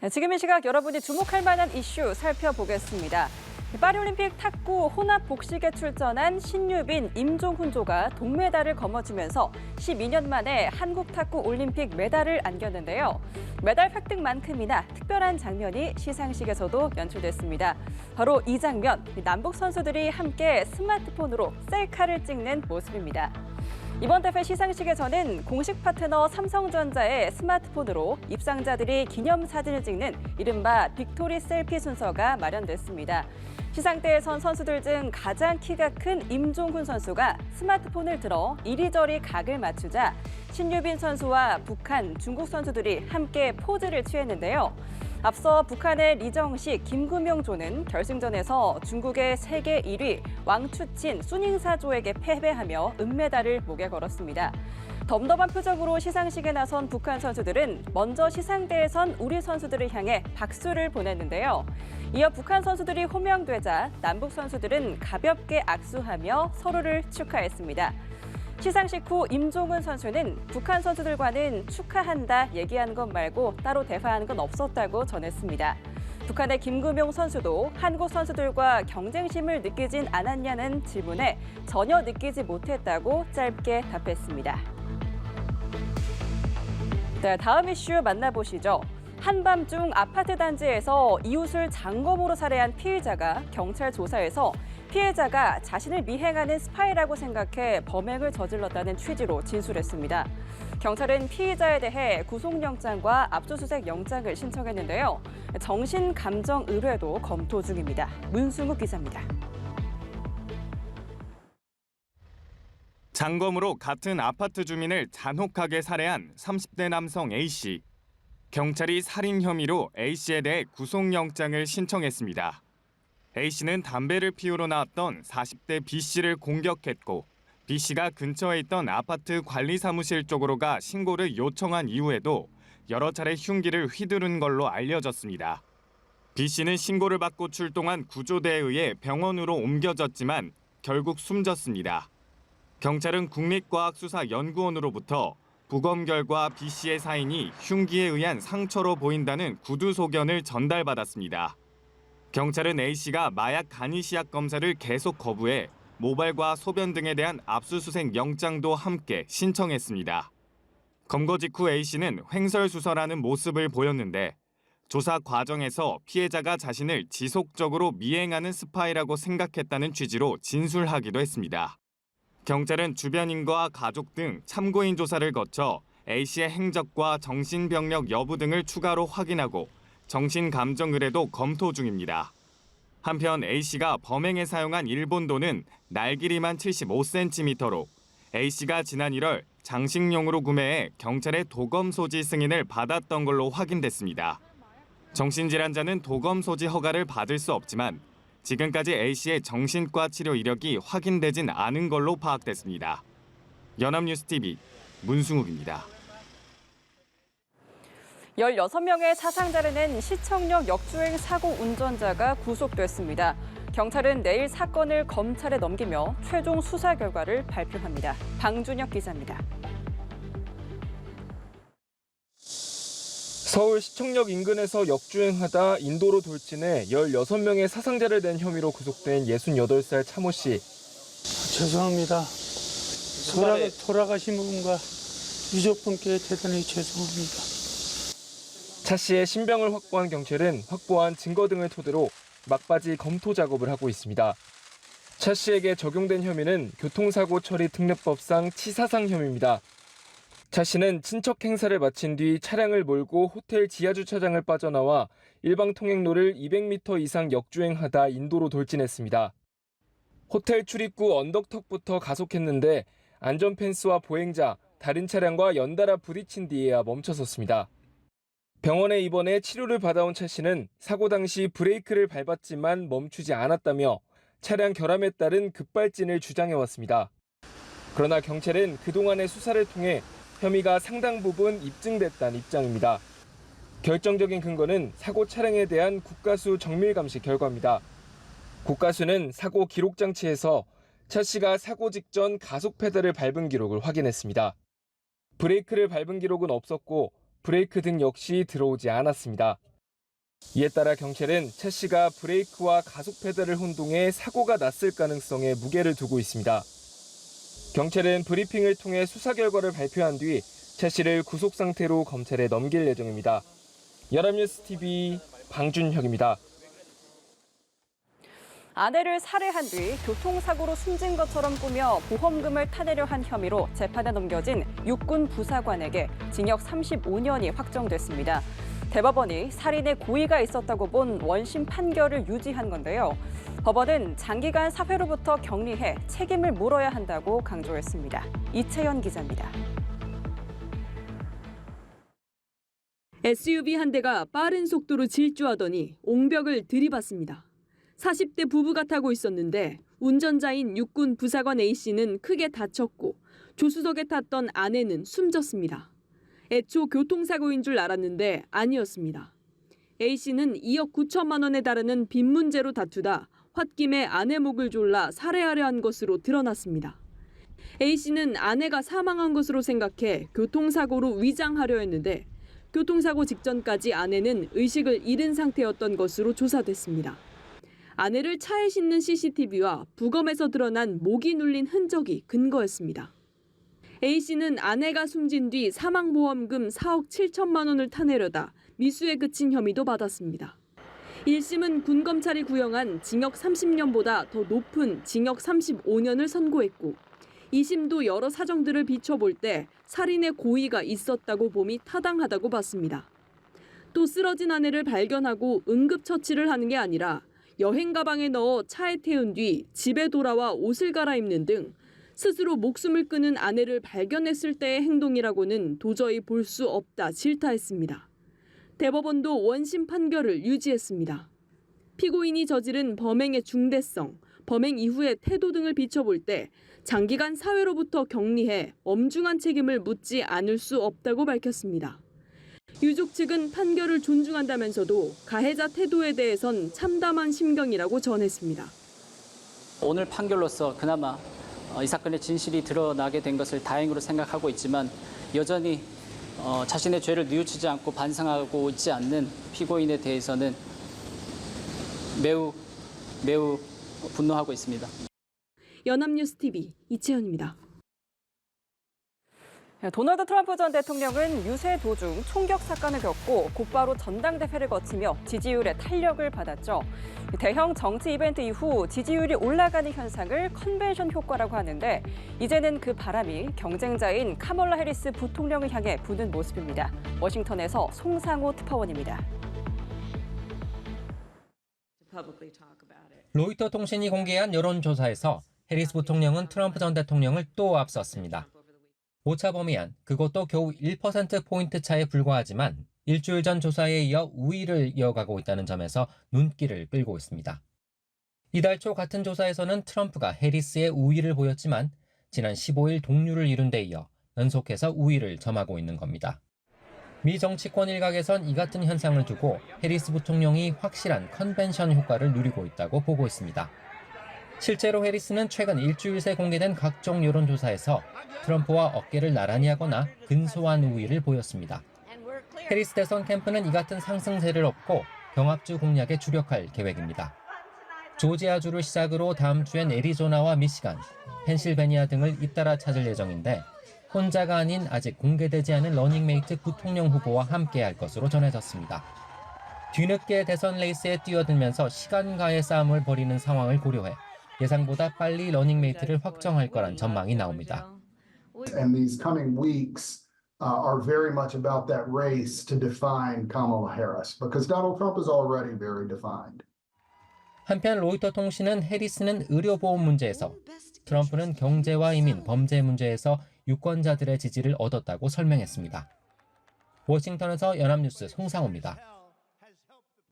네, 지금 이 시각 여러분이 주목할 만한 이슈 살펴보겠습니다. 파리올림픽 탁구 혼합 복식에 출전한 신유빈, 임종훈조가 동메달을 거머쥐면서 12년 만에 한국 탁구 올림픽 메달을 안겼는데요. 메달 획득만큼이나 특별한 장면이 시상식에서도 연출됐습니다. 바로 이 장면, 남북 선수들이 함께 스마트폰으로 셀카를 찍는 모습입니다. 이번 대회 시상식에서는 공식 파트너 삼성전자의 스마트폰으로 입상자들이 기념사진을 찍는 이른바 빅토리 셀피 순서가 마련됐습니다. 시상대에선 선수들 중 가장 키가 큰 임종훈 선수가 스마트폰을 들어 이리저리 각을 맞추자 신유빈 선수와 북한, 중국 선수들이 함께 포즈를 취했는데요. 앞서 북한의 리정식, 김금용조는 결승전에서 중국의 세계 1위 왕추친, 순잉사조에게 패배하며 은메달을 목에 걸었습니다. 덤덤한 표정으로 시상식에 나선 북한 선수들은 먼저 시상대에선 우리 선수들을 향해 박수를 보냈는데요. 이어 북한 선수들이 호명되자 남북 선수들은 가볍게 악수하며 서로를 축하했습니다. 시상식 후 임종훈 선수는 북한 선수들과는 축하한다 얘기하는 것 말고 따로 대화하는 건 없었다고 전했습니다. 북한의 김금용 선수도 한국 선수들과 경쟁심을 느끼진 않았냐는 질문에 전혀 느끼지 못했다고 짧게 답했습니다. 네, 다음 이슈 만나보시죠. 한밤중 아파트 단지에서 이웃을 장검으로 살해한 피의자가 경찰 조사에서 피해자가 자신을 미행하는 스파이라고 생각해 범행을 저질렀다는 취지로 진술했습니다. 경찰은 피의자에 대해 구속영장과 압수수색 영장을 신청했는데요. 정신감정의뢰도 검토 중입니다. 문승욱 기자입니다. 장검으로 같은 아파트 주민을 잔혹하게 살해한 30대 남성 A씨. 경찰이 살인 혐의로 A씨에 대해 구속영장을 신청했습니다. A씨는 담배를 피우러 나왔던 40대 B씨를 공격했고 B씨가 근처에 있던 아파트 관리사무실 쪽으로 가 신고를 요청한 이후에도 여러 차례 흉기를 휘두른 걸로 알려졌습니다. B씨는 신고를 받고 출동한 구조대에 의해 병원으로 옮겨졌지만 결국 숨졌습니다. 경찰은 국립과학수사연구원으로부터 부검 결과 B씨의 사인이 흉기에 의한 상처로 보인다는 구두 소견을 전달받았습니다. 경찰은 A씨가 마약 간이시약 검사를 계속 거부해 모발과 소변 등에 대한 압수수색 영장도 함께 신청했습니다. 검거 직후 A씨는 횡설수설하는 모습을 보였는데 조사 과정에서 피해자가 자신을 지속적으로 미행하는 스파이라고 생각했다는 취지로 진술하기도 했습니다. 경찰은 주변인과 가족 등 참고인 조사를 거쳐 A씨의 행적과 정신병력 여부 등을 추가로 확인하고 정신감정의뢰도 검토 중입니다. 한편 A씨가 범행에 사용한 일본도는 날 길이만 75cm로 A씨가 지난 1월 장식용으로 구매해 경찰의 도검 소지 승인을 받았던 걸로 확인됐습니다. 정신질환자는 도검 소지 허가를 받을 수 없지만 지금까지 A씨의 정신과 치료 이력이 확인되진 않은 걸로 파악됐습니다. 연합뉴스TV 문승욱입니다. 16명의 사상자를 낸 시청역 역주행 사고 운전자가 구속됐습니다. 경찰은 내일 사건을 검찰에 넘기며 최종 수사 결과를 발표합니다. 방준혁 기자입니다. 서울 시청역 인근에서 역주행하다 인도로 돌진해 16명의 사상자를 낸 혐의로 구속된 68살 차모 씨. 죄송합니다. 돌아가신 분과 유족분께 대단히 죄송합니다. 차 씨의 신병을 확보한 경찰은 확보한 증거 등을 토대로 막바지 검토 작업을 하고 있습니다. 차 씨에게 적용된 혐의는 교통사고 처리 특례법상 치사상 혐의입니다. 차 씨는 친척 행사를 마친 뒤 차량을 몰고 호텔 지하주차장을 빠져나와 일방 통행로를 200m 이상 역주행하다 인도로 돌진했습니다. 호텔 출입구 언덕턱부터 가속했는데 안전펜스와 보행자, 다른 차량과 연달아 부딪힌 뒤에야 멈춰섰습니다. 병원에 입원해 치료를 받아온 차 씨는 사고 당시 브레이크를 밟았지만 멈추지 않았다며 차량 결함에 따른 급발진을 주장해왔습니다. 그러나 경찰은 그동안의 수사를 통해 혐의가 상당 부분 입증됐다는 입장입니다. 결정적인 근거는 사고 차량에 대한 국가수 정밀 감시 결과입니다. 국가수는 사고 기록 장치에서 차 씨가 사고 직전 가속 페달을 밟은 기록을 확인했습니다. 브레이크를 밟은 기록은 없었고 브레이크 등 역시 들어오지 않았습니다. 이에 따라 경찰은 최 씨가 브레이크와 가속 페달을 혼동해 사고가 났을 가능성에 무게를 두고 있습니다. 경찰은 브리핑을 통해 수사 결과를 발표한 뒤 최 씨를 구속 상태로 검찰에 넘길 예정입니다. 연합뉴스 TV 방준혁입니다. 아내를 살해한 뒤 교통사고로 숨진 것처럼 꾸며 보험금을 타내려 한 혐의로 재판에 넘겨진 육군 부사관에게 징역 35년이 확정됐습니다. 대법원이 살인의 고의가 있었다고 본 원심 판결을 유지한 건데요. 법원은 장기간 사회로부터 격리해 책임을 물어야 한다고 강조했습니다. 이채연 기자입니다. SUV 한 대가 빠른 속도로 질주하더니 옹벽을 들이받습니다. 40대 부부가 타고 있었는데 운전자인 육군 부사관 A씨는 크게 다쳤고 조수석에 탔던 아내는 숨졌습니다. 애초 교통사고인 줄 알았는데 아니었습니다. A씨는 2억 9천만 원에 달하는 빚 문제로 다투다 홧김에 아내 목을 졸라 살해하려 한 것으로 드러났습니다. A씨는 아내가 사망한 것으로 생각해 교통사고로 위장하려 했는데 교통사고 직전까지 아내는 의식을 잃은 상태였던 것으로 조사됐습니다. 아내를 차에 싣는 CCTV와 부검에서 드러난 목이 눌린 흔적이 근거였습니다. A씨는 아내가 숨진 뒤 사망보험금 4억 7천만 원을 타내려다 미수에 그친 혐의도 받았습니다. 1심은 군검찰이 구형한 징역 30년보다 더 높은 징역 35년을 선고했고 2심도 여러 사정들을 비춰볼 때 살인의 고의가 있었다고 봄이 타당하다고 봤습니다. 또 쓰러진 아내를 발견하고 응급처치를 하는 게 아니라 여행 가방에 넣어 차에 태운 뒤 집에 돌아와 옷을 갈아입는 등 스스로 목숨을 끊은 아내를 발견했을 때의 행동이라고는 도저히 볼 수 없다 질타했습니다. 대법원도 원심 판결을 유지했습니다. 피고인이 저지른 범행의 중대성, 범행 이후의 태도 등을 비춰볼 때 장기간 사회로부터 격리해 엄중한 책임을 묻지 않을 수 없다고 밝혔습니다. 유족 측은 판결을 존중한다면서도 가해자 태도에 대해선 참담한 심경이라고 전했습니다. 오늘 판결로서 그나마 이 사건의 진실이 드러나게 된 것을 다행으로 생각하고 있지만 여전히 자신의 죄를 뉘우치지 않고 반성하고 있지 않는 피고인에 대해서는 매우 분노하고 있습니다. 연합뉴스 TV 이채연입니다. 도널드 트럼프 전 대통령은 유세 도중 총격 사건을 겪고 곧바로 전당대회를 거치며 지지율에 탄력을 받았죠. 대형 정치 이벤트 이후 지지율이 올라가는 현상을 컨벤션 효과라고 하는데 이제는 그 바람이 경쟁자인 카멀라 해리스 부통령을 향해 부는 모습입니다. 워싱턴에서 송상호 특파원입니다. 로이터 통신이 공개한 여론조사에서 해리스 부통령은 트럼프 전 대통령을 또 앞섰습니다. 오차 범위안, 그것도 겨우 1%포인트 차에 불과하지만 일주일 전 조사에 이어 우위를 이어가고 있다는 점에서 눈길을 끌고 있습니다. 이달 초 같은 조사에서는 트럼프가 해리스의 우위를 보였지만 지난 15일 동률을 이룬 데 이어 연속해서 우위를 점하고 있는 겁니다. 미 정치권 일각에선 이 같은 현상을 두고 해리스 부통령이 확실한 컨벤션 효과를 누리고 있다고 보고 있습니다. 실제로 해리스는 최근 일주일 새 공개된 각종 여론조사에서 트럼프와 어깨를 나란히 하거나 근소한 우위를 보였습니다. 해리스 대선 캠프는 이 같은 상승세를 얻고 경합주 공략에 주력할 계획입니다. 조지아주를 시작으로 다음 주엔 애리조나와 미시간, 펜실베니아 등을 잇따라 찾을 예정인데 혼자가 아닌 아직 공개되지 않은 러닝메이트 부통령 후보와 함께할 것으로 전해졌습니다. 뒤늦게 대선 레이스에 뛰어들면서 시간과의 싸움을 벌이는 상황을 고려해 예상보다 빨리 러닝메이트를 확정할 거란 전망이 나옵니다. And these coming weeks are very much about that race to define Kamala Harris, because Donald Trump is already very defined. 한편 로이터 통신은 해리스는 의료보험 문제에서, 트럼프는 경제와 이민, 범죄 문제에서 유권자들의 지지를 얻었다고 설명했습니다. 워싱턴에서 연합뉴스 송상호입니다.